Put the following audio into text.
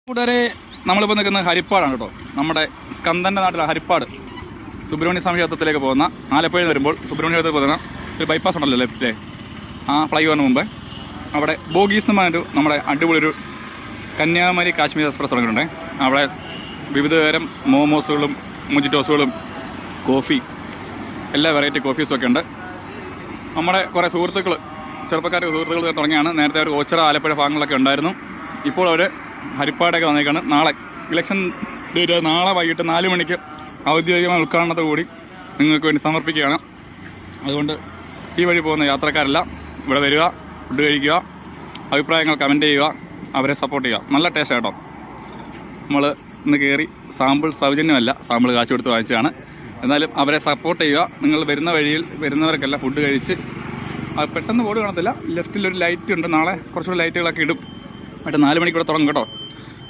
കൂട്ടുകാരെ, നമ്മളിപ്പോൾ നിൽക്കുന്നത് ഹരിപ്പാടാണ് കേട്ടോ. നമ്മുടെ സ്കന്ദൻ്റെ നാട്ടിലെ ഹരിപ്പാട് സുബ്രഹ്മണ്യ സ്വാമി ക്ഷേത്രത്തിലേക്ക് പോകുന്ന ആലപ്പുഴയിൽ നിന്ന് വരുമ്പോൾ സുബ്രഹ്മണ്യ ക്ഷേത്രത്തിൽ പോകുന്ന ഒരു ബൈപ്പാസ് ഉണ്ടല്ലോ ലെഫ്റ്റിലെ ആ ഫ്ലൈ ഓവറിന് മുമ്പ് അവിടെ ബോഗീസ് എന്ന് പറഞ്ഞൊരു നമ്മുടെ അടിപൊളി ഒരു കന്യാകുമാരി കാശ്മീർ എക്സ്പ്രസ് തുടങ്ങിയിട്ടുണ്ട്. അവിടെ വിവിധതരം മോമോസുകളും മുജിറ്റോസുകളും കോഫി എല്ലാ വെറൈറ്റി കോഫീസും ഒക്കെ ഉണ്ട്. നമ്മുടെ കുറേ സുഹൃത്തുക്കൾ ചെറുപ്പക്കാരുടെ സുഹൃത്തുക്കൾ തുടങ്ങിയാണ്. നേരത്തെ ഒരു ഓച്ചിറ ആലപ്പുഴ ഭാഗങ്ങളൊക്കെ ഉണ്ടായിരുന്നു. ഇപ്പോൾ അവർ ഹരിപ്പാടൊക്കെ വന്നേക്കാണ്. നാളെ ഇലക്ഷൻ ഡേറ്റ് നാളെ വൈകിട്ട് 4 മണിക്ക് ഔദ്യോഗികമായ ഉദ്ഘാടനത്തോടുകൂടി നിങ്ങൾക്ക് വേണ്ടി സമർപ്പിക്കുകയാണ്. അതുകൊണ്ട് ഈ വഴി പോകുന്ന യാത്രക്കാരെല്ലാം ഇവിടെ വരിക, ഫുഡ് കഴിക്കുക, അഭിപ്രായങ്ങൾ കമൻറ്റ് ചെയ്യുക, അവരെ സപ്പോർട്ട് ചെയ്യുക. നല്ല ടേസ്റ്റ് കേട്ടോ. നമ്മൾ ഇന്ന് കയറി സാമ്പിൾ സൗജന്യമല്ല, സാമ്പിൾ കാശ് കൊടുത്ത് വാങ്ങിച്ചതാണ്. എന്നാലും അവരെ സപ്പോർട്ട് ചെയ്യുക. നിങ്ങൾ വരുന്ന വഴിയിൽ വരുന്നവർക്കെല്ലാം ഫുഡ് കഴിച്ച് പെട്ടെന്ന് ബോർഡ് കാണത്തില്ല, ലെഫ്റ്റിലൊരു ലൈറ്റ് ഉണ്ട്. നാളെ കുറച്ചുകൂടി ലൈറ്റുകളൊക്കെ ഇടും. എന്നിട്ട് 4 മണിക്ക് ഇവിടെ തുടങ്ങും കേട്ടോ.